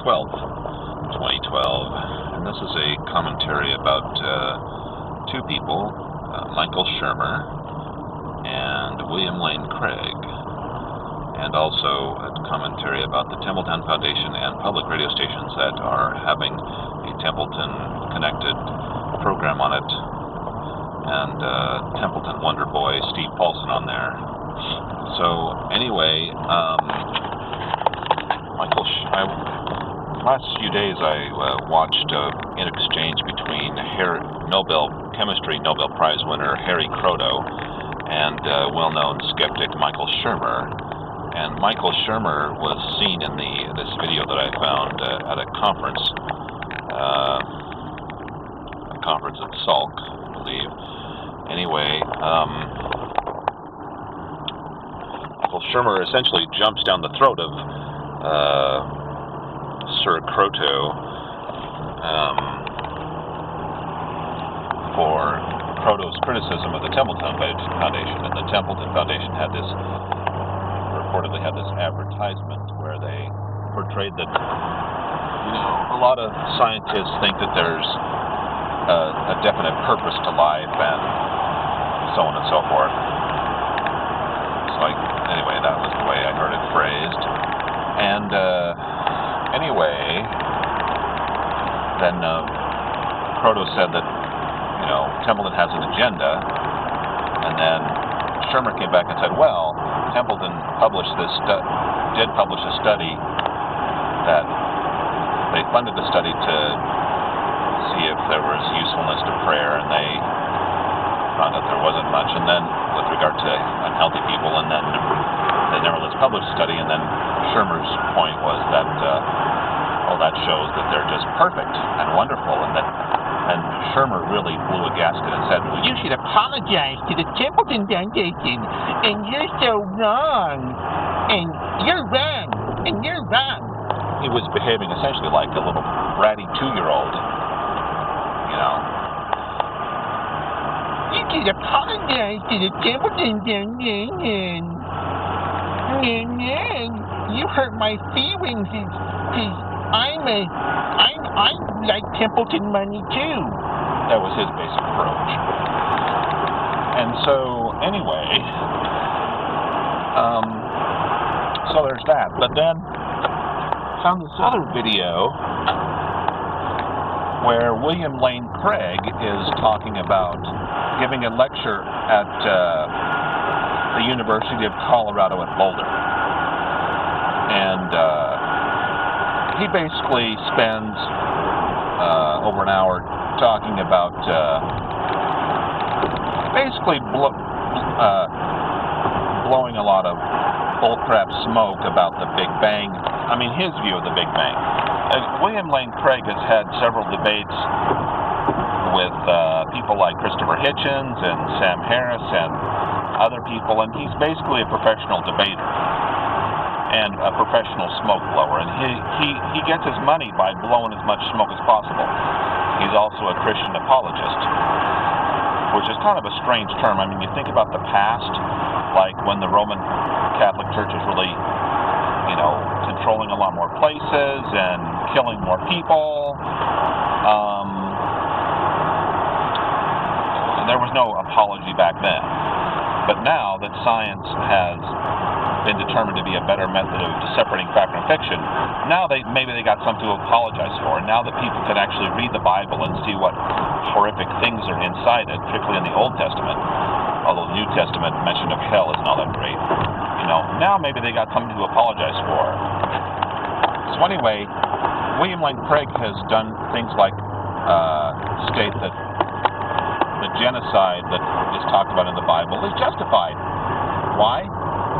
12th, 2012, and this is a commentary about two people, Michael Shermer and William Lane Craig, and also a commentary about the Templeton Foundation and public radio stations that are having a Templeton-connected program on it, and Templeton Wonder Boy Steve Paulson on there. So anyway, last few days I watched an exchange between chemistry Nobel Prize winner Harry Kroto and well-known skeptic Michael Shermer. And Michael Shermer was seen in this video that I found at a conference at Salk, I believe. Anyway, Michael Shermer essentially jumps down the throat of Sir Kroto for Kroto's criticism of the Templeton Foundation. And the Templeton Foundation reportedly had this advertisement where they portrayed that, a lot of scientists think that there's a definite purpose to life and so on and so forth. So anyway, that was the way I heard it phrased. And anyway, then Kroto said that, Templeton has an agenda, and then Shermer came back and said, well, Templeton did publish a study that they funded the study to see if there was usefulness to prayer, and they found out there wasn't much. And then with regard to unhealthy people, and then they nevertheless published a study, and then Shermer's point was that, that shows that they're just perfect and wonderful, and Shermer really blew a gasket and said, well, you should apologize to the Templeton Foundation, and you're so wrong, and you're wrong, and you're wrong. He was behaving essentially like a little bratty 2-year-old, You should apologize to the Templeton Foundation. You hurt my feelings, because I like Templeton money too. That was his basic approach. And so, anyway, so there's that. But then, found this other video where William Lane Craig is talking about giving a lecture at the University of Colorado at Boulder. And he basically spends over an hour talking about basically blowing a lot of bullcrap smoke about the Big Bang. I mean, his view of the Big Bang. William Lane Craig has had several debates with people like Christopher Hitchens and Sam Harris and other people, and he's basically a professional debater and a professional smoke blower, and he gets his money by blowing as much smoke as possible. He's also a Christian apologist, which is kind of a strange term. I mean, you think about the past, like when the Roman Catholic Church was really, controlling a lot more places and killing more people. And there was no apology back then. But now that science has been determined to be a better method of separating fact from fiction, now maybe they got something to apologize for. And now that people can actually read the Bible and see what horrific things are inside it, particularly in the Old Testament, although the New Testament mention of hell isn't all that great, now maybe they got something to apologize for. So anyway, William Lane Craig has done things like state that the genocide that is talked about in the Bible is justified. Why?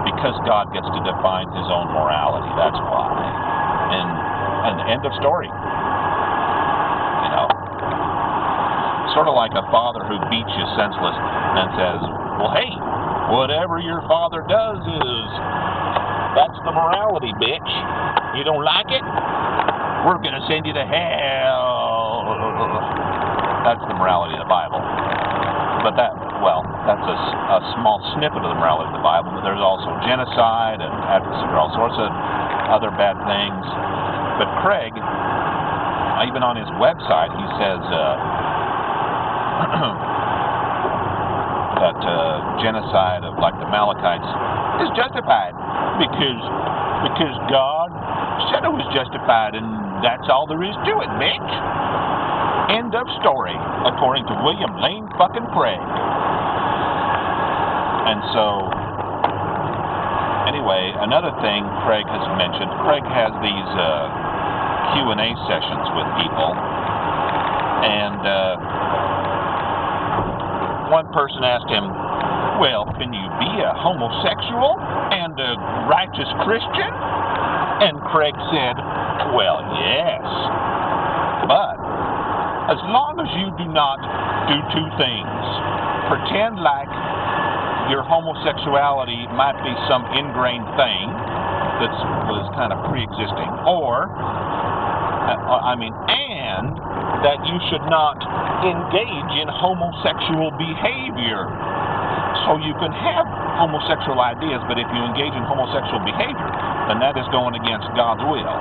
Because God gets to define his own morality. That's why. And end of story. Sort of like a father who beats you senseless and says, well, hey, whatever your father does that's the morality, bitch. You don't like it? We're going to send you to hell. That's the morality of the Bible. But that's a small snippet of the morality of the Bible, but there's also genocide and advocacy for all sorts of other bad things. But Craig, even on his website, he says that genocide of like the Amalekites is justified because God said it was justified, and that's all there is to it, bitch. End of story, according to William Lane fucking Craig. And so, anyway, another thing Craig has mentioned, Craig has these Q&A sessions with people, and one person asked him, well, can you be a homosexual and a righteous Christian? And Craig said, well, yes, but as long as you do not do two things, pretend like your homosexuality might be some ingrained thing that was kind of pre-existing, and that you should not engage in homosexual behavior. So you can have homosexual ideas, but if you engage in homosexual behavior, then that is going against God's will.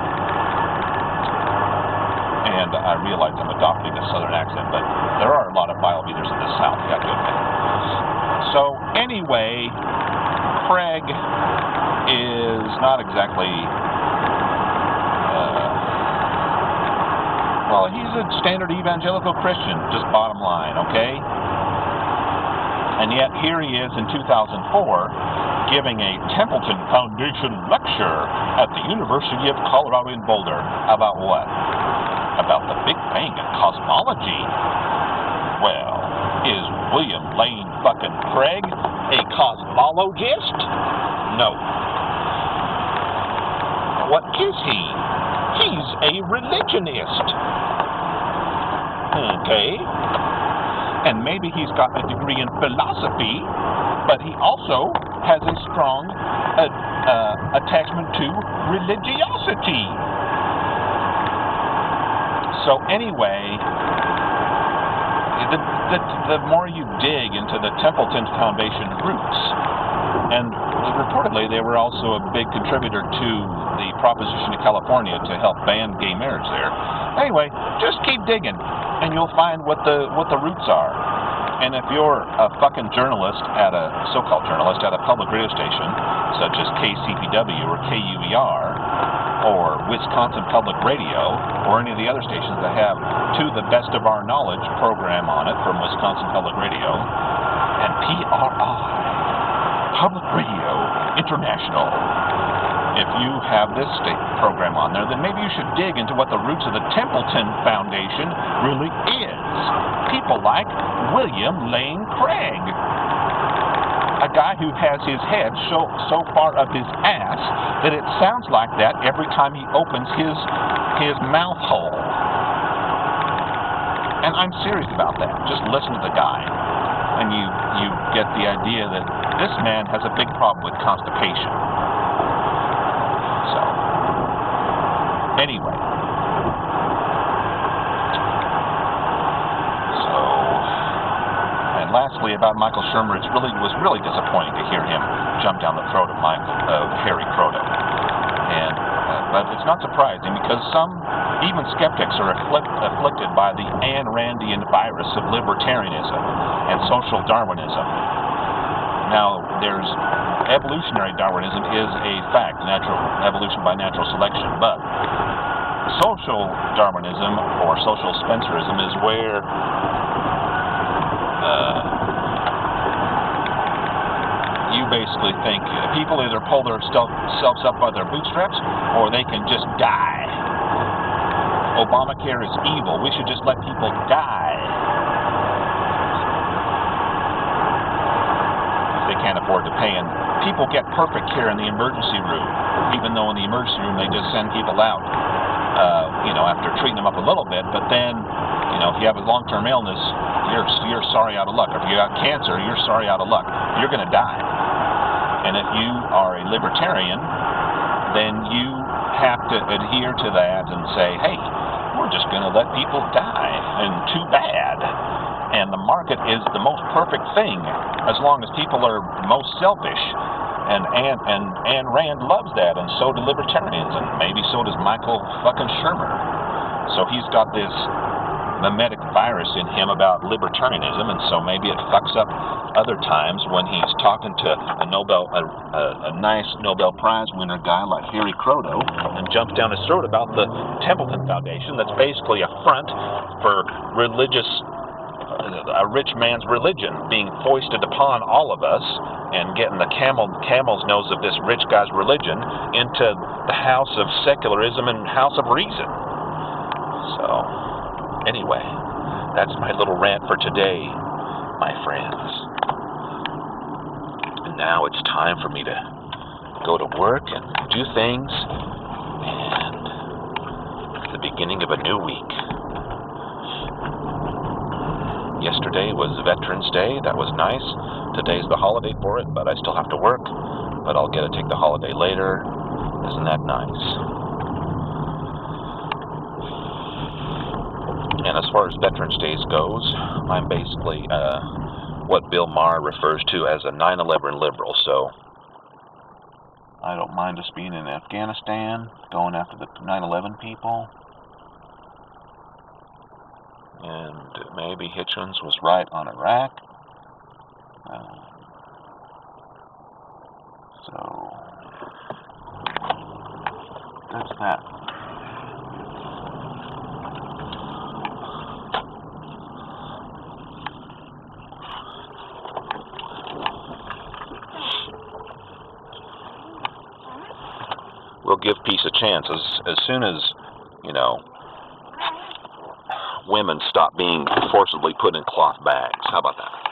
And I realize I'm adopting a southern accent, but there are a lot of Bible readers in the South, you got to admit. So anyway, Craig is not exactly, well, he's a standard evangelical Christian, just bottom line, okay? And yet here he is in 2004 giving a Templeton Foundation lecture at the University of Colorado in Boulder. About what? About the Big Bang and cosmology. Well, is William Lane fucking Craig a cosmologist? No. What is he? He's a religionist. Okay. And maybe he's got a degree in philosophy, but he also has a strong attachment to religiosity. So anyway, the more you dig into the Templeton Foundation roots, and reportedly they were also a big contributor to the proposition of California to help ban gay marriage there. Anyway, just keep digging, and you'll find what the roots are. And if you're a fucking journalist so-called journalist at a public radio station, such as KCPW or KUER, or Wisconsin Public Radio, or any of the other stations that have To the Best of Our Knowledge program on it from Wisconsin Public Radio, and PRI, Public Radio International. If you have this state program on there, then maybe you should dig into what the roots of the Templeton Foundation really is. People like William Lane Craig, a guy who has his head so far up his ass that it sounds like that every time he opens his mouth hole. And I'm serious about that. Just listen to the guy, and you get the idea that this man has a big problem with constipation. So, anyway. Lastly, about Michael Shermer, it was really disappointing to hear him jump down the throat of Harry Croto. And but it's not surprising, because some, even skeptics, are afflicted by the Ayn Randian virus of libertarianism and social Darwinism. Now, there's evolutionary Darwinism is a fact, natural evolution by natural selection, but social Darwinism or social Spencerism is where you basically think people either pull themselves up by their bootstraps or they can just die. Obamacare is evil. We should just let people die. They can't afford to pay, and people get perfect care in the emergency room, even though in the emergency room they just send people out, after treating them up a little bit, but then, if you have a long-term illness, you're sorry out of luck. If you got cancer, you're sorry out of luck. You're going to die. And if you are a libertarian, then you have to adhere to that and say, hey, we're just going to let people die, and too bad. And the market is the most perfect thing, as long as people are most selfish And Ayn Rand loves that, and so do Libertarians, and maybe so does Michael fucking Shermer. So he's got this Memetic virus in him about Libertarianism, and so maybe it fucks up other times when he's talking to a nice Nobel Prize winner guy like Harry Croto, and jumps down his throat about the Templeton Foundation. That's basically a front for religious, a rich man's religion being foisted upon all of us, and getting the camel's nose of this rich guy's religion into the house of secularism and house of reason. So, anyway, that's my little rant for today, my friends. And now it's time for me to go to work and do things, and it's the beginning of a new week. Yesterday was Veterans Day. That was nice. Today's the holiday for it, but I still have to work. But I'll get to take the holiday later. Isn't that nice? And as far as Veterans Days goes, I'm basically what Bill Maher refers to as a 9/11 liberal. So I don't mind us being in Afghanistan, going after the 9/11 people. And maybe Hitchens was right on Iraq. So that's that. We'll give peace a chance as soon as, you know, women stop being forcibly put in cloth bags. How about that?